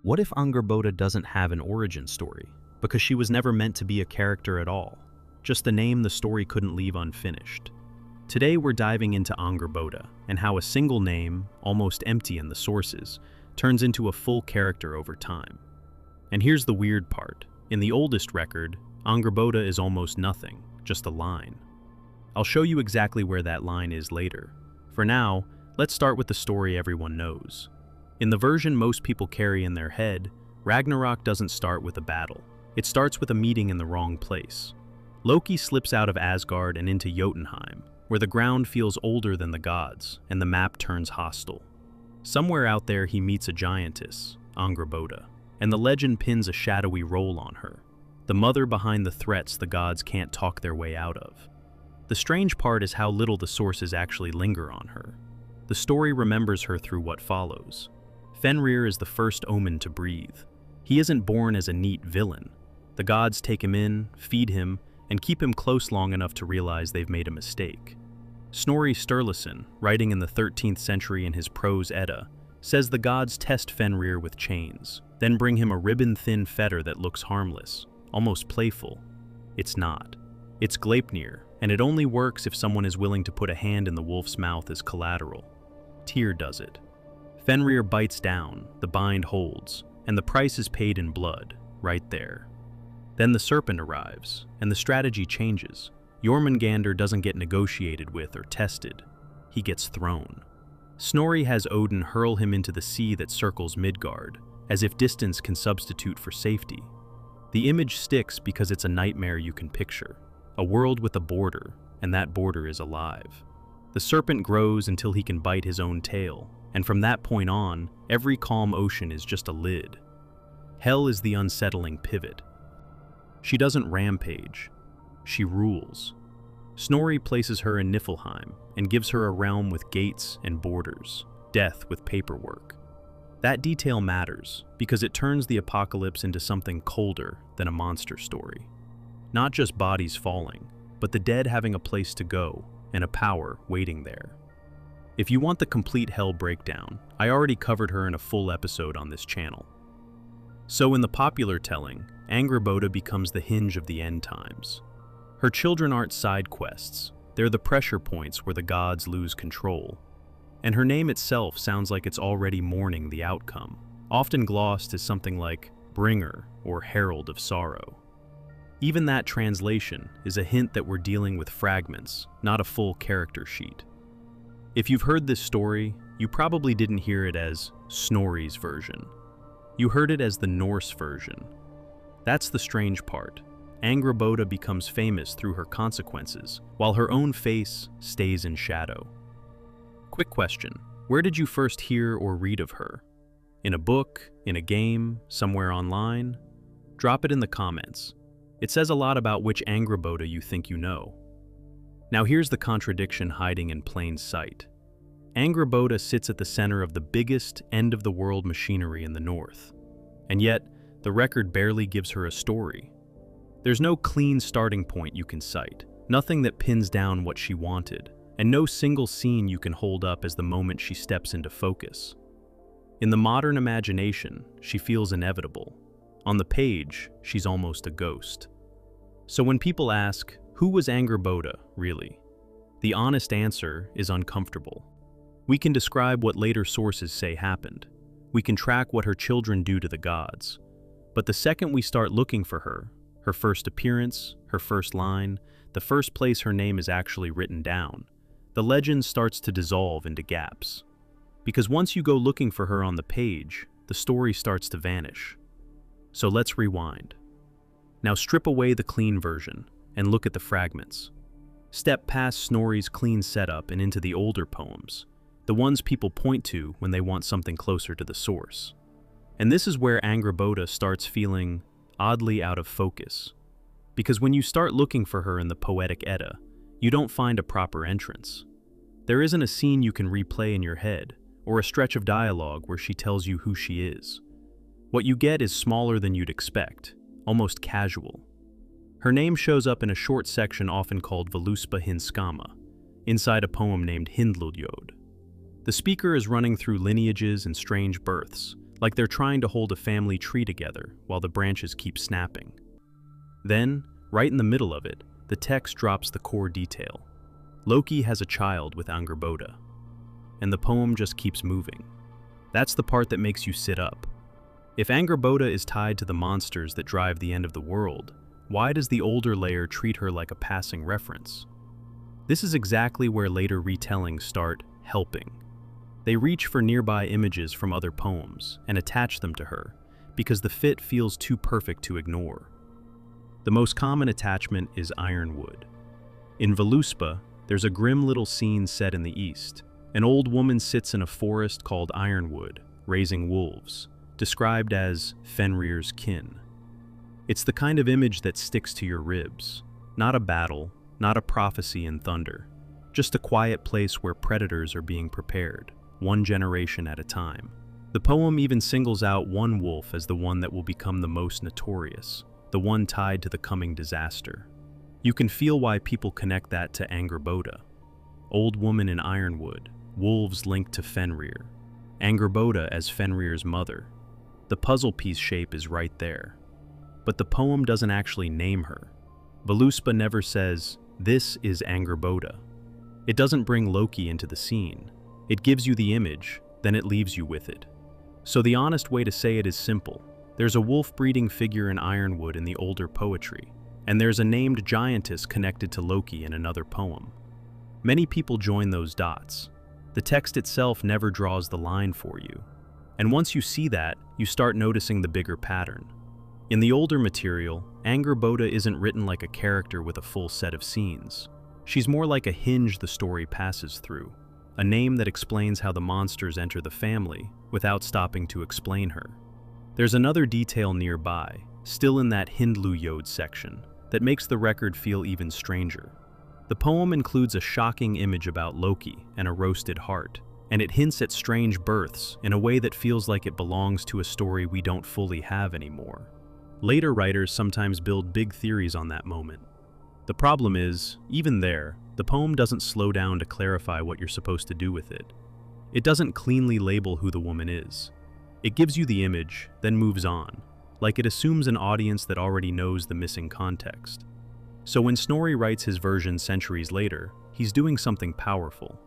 What if Angrboda doesn't have an origin story? Because she was never meant to be a character at all. Just the name the story couldn't leave unfinished. Today we're diving into Angrboda and how a single name, almost empty in the sources, turns into a full character over time. And here's the weird part. In the oldest record, Angrboda is almost nothing, just a line. I'll show you exactly where that line is later. For now, let's start with the story everyone knows. In the version most people carry in their head, Ragnarok doesn't start with a battle. It starts with a meeting in the wrong place. Loki slips out of Asgard and into Jotunheim, where the ground feels older than the gods, and the map turns hostile. Somewhere out there he meets a giantess, Angrboda, and the legend pins a shadowy role on her, the mother behind the threats the gods can't talk their way out of. The strange part is how little the sources actually linger on her. The story remembers her through what follows. Fenrir is the first omen to breathe. He isn't born as a neat villain. The gods take him in, feed him, and keep him close long enough to realize they've made a mistake. Snorri Sturluson, writing in the 13th century in his Prose Edda, says the gods test Fenrir with chains, then bring him a ribbon-thin fetter that looks harmless, almost playful. It's not. It's Gleipnir, and it only works if someone is willing to put a hand in the wolf's mouth as collateral. Tyr does it. Fenrir bites down, the bind holds, and the price is paid in blood, right there. Then the serpent arrives, and the strategy changes. Jormungandr doesn't get negotiated with or tested. He gets thrown. Snorri has Odin hurl him into the sea that circles Midgard, as if distance can substitute for safety. The image sticks because it's a nightmare you can picture. A world with a border, and that border is alive. The serpent grows until he can bite his own tail, and from that point on, every calm ocean is just a lid. Hell is the unsettling pivot. She doesn't rampage. She rules. Snorri places her in Niflheim and gives her a realm with gates and borders, death with paperwork. That detail matters because it turns the apocalypse into something colder than a monster story. Not just bodies falling, but the dead having a place to go and a power waiting there. If you want the complete hell breakdown, I already covered her in a full episode on this channel. So in the popular telling, Angrboda becomes the hinge of the end times. Her children aren't side quests, they're the pressure points where the gods lose control. And her name itself sounds like it's already mourning the outcome, often glossed as something like bringer or herald of sorrow. Even that translation is a hint that we're dealing with fragments, not a full character sheet. If you've heard this story, you probably didn't hear it as Snorri's version. You heard it as the Norse version. That's the strange part. Angrboda becomes famous through her consequences, while her own face stays in shadow. Quick question, where did you first hear or read of her? In a book, in a game, somewhere online? Drop it in the comments. It says a lot about which Angrboda you think you know. Now here's the contradiction hiding in plain sight. Angrboda sits at the center of the biggest end-of-the-world machinery in the north, and yet the record barely gives her a story. There's no clean starting point you can cite, nothing that pins down what she wanted, and no single scene you can hold up as the moment she steps into focus. In the modern imagination, she feels inevitable. On the page, she's almost a ghost. So when people ask, who was Angrboda, really? The honest answer is uncomfortable. We can describe what later sources say happened. We can track what her children do to the gods. But the second we start looking for her first appearance, her first line, the first place her name is actually written down, the legend starts to dissolve into gaps. Because once you go looking for her on the page, the story starts to vanish. So let's rewind. Now strip away the clean version and look at the fragments. Step past Snorri's clean setup and into the older poems, the ones people point to when they want something closer to the source. And this is where Angrboda starts feeling oddly out of focus. Because when you start looking for her in the Poetic Edda, you don't find a proper entrance. There isn't a scene you can replay in your head, or a stretch of dialogue where she tells you who she is. What you get is smaller than you'd expect, almost casual. Her name shows up in a short section often called Voluspa Hinskama, inside a poem named Hyndluljóð. The speaker is running through lineages and strange births, like they're trying to hold a family tree together while the branches keep snapping. Then, right in the middle of it, the text drops the core detail. Loki has a child with Angrboda, and the poem just keeps moving. That's the part that makes you sit up. If Angrboda is tied to the monsters that drive the end of the world, why does the older layer treat her like a passing reference? This is exactly where later retellings start helping. They reach for nearby images from other poems and attach them to her, because the fit feels too perfect to ignore. The most common attachment is ironwood. In Völuspá, there's a grim little scene set in the east. An old woman sits in a forest called Ironwood, raising wolves, described as Fenrir's kin. It's the kind of image that sticks to your ribs. Not a battle, not a prophecy in thunder, just a quiet place where predators are being prepared, one generation at a time. The poem even singles out one wolf as the one that will become the most notorious, the one tied to the coming disaster. You can feel why people connect that to Angrboda. Old woman in Ironwood, wolves linked to Fenrir, Angrboda as Fenrir's mother. The puzzle piece shape is right there. But the poem doesn't actually name her. Völuspá never says, "This is Angrboda." It doesn't bring Loki into the scene. It gives you the image, then it leaves you with it. So the honest way to say it is simple. There's a wolf-breeding figure in Ironwood in the older poetry, and there's a named giantess connected to Loki in another poem. Many people join those dots. The text itself never draws the line for you. And once you see that, you start noticing the bigger pattern. In the older material, Angrboda isn't written like a character with a full set of scenes. She's more like a hinge the story passes through, a name that explains how the monsters enter the family without stopping to explain her. There's another detail nearby, still in that Hindlujod section, that makes the record feel even stranger. The poem includes a shocking image about Loki and a roasted heart, and it hints at strange births in a way that feels like it belongs to a story we don't fully have anymore. Later writers sometimes build big theories on that moment. The problem is, even there, the poem doesn't slow down to clarify what you're supposed to do with it. It doesn't cleanly label who the woman is. It gives you the image, then moves on, like it assumes an audience that already knows the missing context. So when Snorri writes his version centuries later, he's doing something powerful.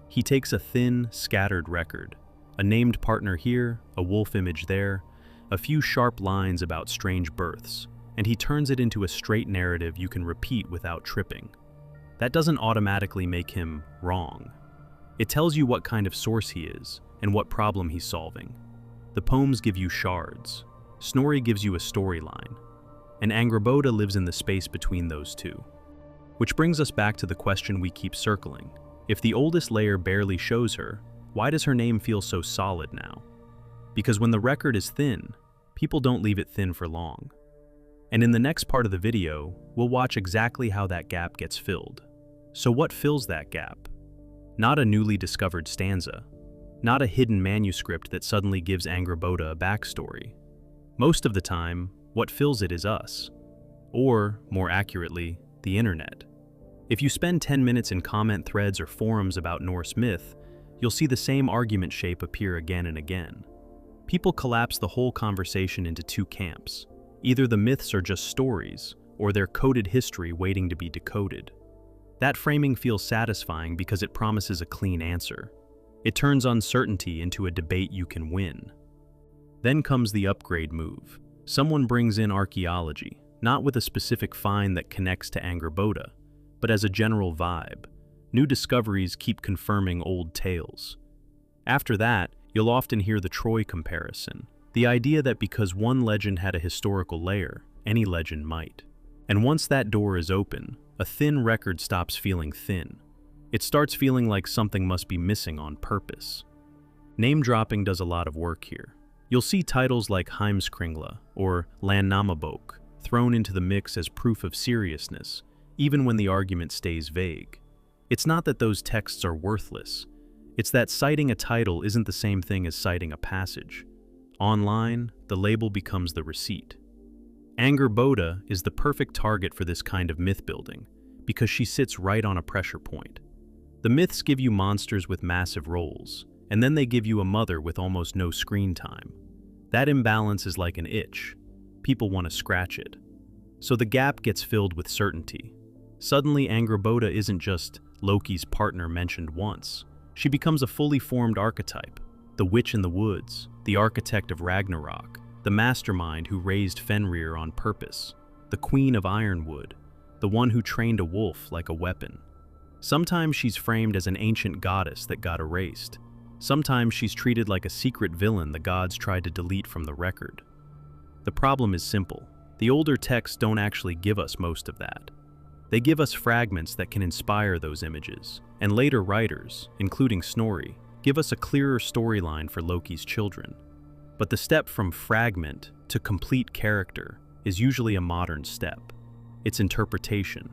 He takes a thin, scattered record, a named partner here, a wolf image there, a few sharp lines about strange births, and he turns it into a straight narrative you can repeat without tripping. That doesn't automatically make him wrong. It tells you what kind of source he is and what problem he's solving. The poems give you shards. Snorri gives you a storyline. And Angrboda lives in the space between those two. Which brings us back to the question we keep circling. If the oldest layer barely shows her, why does her name feel so solid now? Because when the record is thin, people don't leave it thin for long. And in the next part of the video, we'll watch exactly how that gap gets filled. So what fills that gap? Not a newly discovered stanza. Not a hidden manuscript that suddenly gives Angrboda a backstory. Most of the time, what fills it is us. Or, more accurately, the internet. If you spend 10 minutes in comment threads or forums about Norse myth, you'll see the same argument shape appear again and again. People collapse the whole conversation into two camps. Either the myths are just stories, or they're coded history waiting to be decoded. That framing feels satisfying because it promises a clean answer. It turns uncertainty into a debate you can win. Then comes the upgrade move. Someone brings in archaeology, not with a specific find that connects to Angrboda, but as a general vibe. New discoveries keep confirming old tales. After that, you'll often hear the Troy comparison, the idea that because one legend had a historical layer, any legend might. And once that door is open, a thin record stops feeling thin. It starts feeling like something must be missing on purpose. Name dropping does a lot of work here. You'll see titles like Heimskringla or Landnámabók thrown into the mix as proof of seriousness, even when the argument stays vague. It's not that those texts are worthless. It's that citing a title isn't the same thing as citing a passage. Online, the label becomes the receipt. Angrboda is the perfect target for this kind of myth building because she sits right on a pressure point. The myths give you monsters with massive roles, and then they give you a mother with almost no screen time. That imbalance is like an itch. People want to scratch it. So the gap gets filled with certainty. Suddenly, Angrboda isn't just Loki's partner mentioned once. She becomes a fully formed archetype. The witch in the woods, the architect of Ragnarok, the mastermind who raised Fenrir on purpose, the queen of Ironwood, the one who trained a wolf like a weapon. Sometimes she's framed as an ancient goddess that got erased. Sometimes she's treated like a secret villain the gods tried to delete from the record. The problem is simple. The older texts don't actually give us most of that. They give us fragments that can inspire those images, and later writers, including Snorri, give us a clearer storyline for Loki's children. But the step from fragment to complete character is usually a modern step. It's interpretation.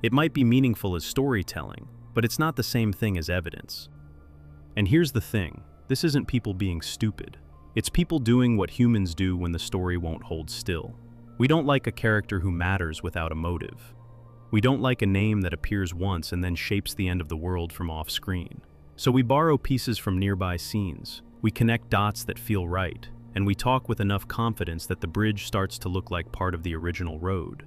It might be meaningful as storytelling, but it's not the same thing as evidence. And here's the thing, this isn't people being stupid. It's people doing what humans do when the story won't hold still. We don't like a character who matters without a motive. We don't like a name that appears once and then shapes the end of the world from off-screen. So we borrow pieces from nearby scenes, we connect dots that feel right, and we talk with enough confidence that the bridge starts to look like part of the original road.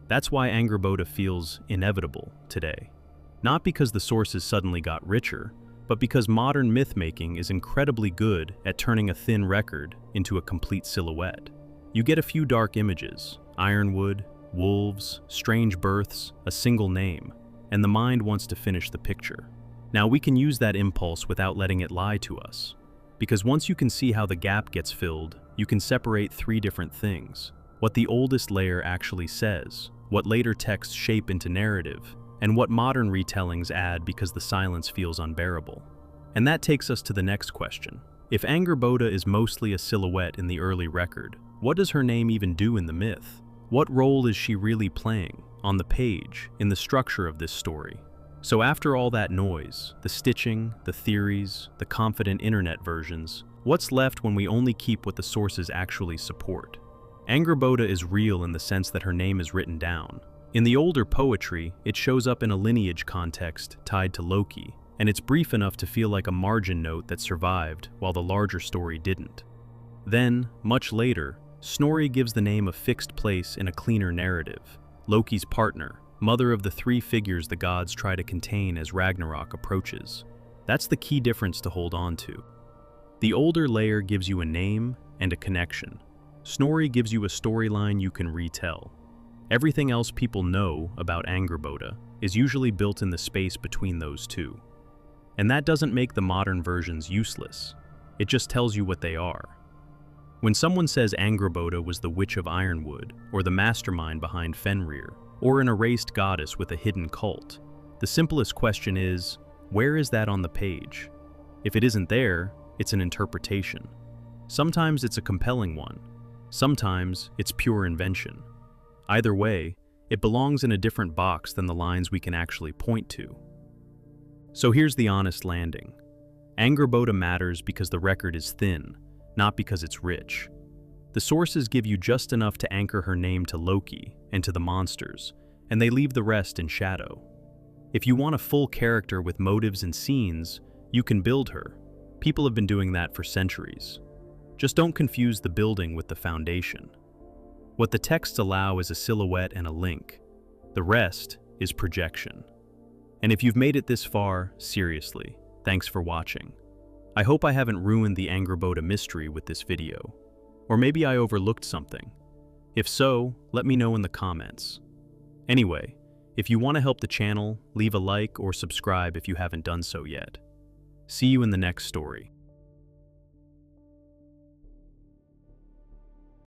That's why Angrboda feels inevitable today. Not because the sources suddenly got richer, but because modern myth-making is incredibly good at turning a thin record into a complete silhouette. You get a few dark images, Ironwood, wolves, strange births, a single name, and the mind wants to finish the picture. Now we can use that impulse without letting it lie to us. Because once you can see how the gap gets filled, you can separate three different things. What the oldest layer actually says, what later texts shape into narrative, and what modern retellings add because the silence feels unbearable. And that takes us to the next question. If Angrboda is mostly a silhouette in the early record, what does her name even do in the myth? What role is she really playing, on the page, in the structure of this story? So after all that noise, the stitching, the theories, the confident internet versions, what's left when we only keep what the sources actually support? Angrboda is real in the sense that her name is written down. In the older poetry, it shows up in a lineage context tied to Loki, and it's brief enough to feel like a margin note that survived while the larger story didn't. Then, much later, Snorri gives the name a fixed place in a cleaner narrative, Loki's partner, mother of the three figures the gods try to contain as Ragnarok approaches. That's the key difference to hold on to. The older layer gives you a name and a connection. Snorri gives you a storyline you can retell. Everything else people know about Angrboda is usually built in the space between those two. And that doesn't make the modern versions useless. It just tells you what they are. When someone says Angrboda was the witch of Ironwood, or the mastermind behind Fenrir, or an erased goddess with a hidden cult, the simplest question is, where is that on the page? If it isn't there, it's an interpretation. Sometimes it's a compelling one. Sometimes it's pure invention. Either way, it belongs in a different box than the lines we can actually point to. So here's the honest landing. Angrboda matters because the record is thin, not because it's rich. The sources give you just enough to anchor her name to Loki and to the monsters, and they leave the rest in shadow. If you want a full character with motives and scenes, you can build her. People have been doing that for centuries. Just don't confuse the building with the foundation. What the texts allow is a silhouette and a link. The rest is projection. And if you've made it this far, seriously, thanks for watching. I hope I haven't ruined the Angrboda mystery with this video. Or maybe I overlooked something. If so, let me know in the comments. Anyway, if you want to help the channel, leave a like or subscribe if you haven't done so yet. See you in the next story.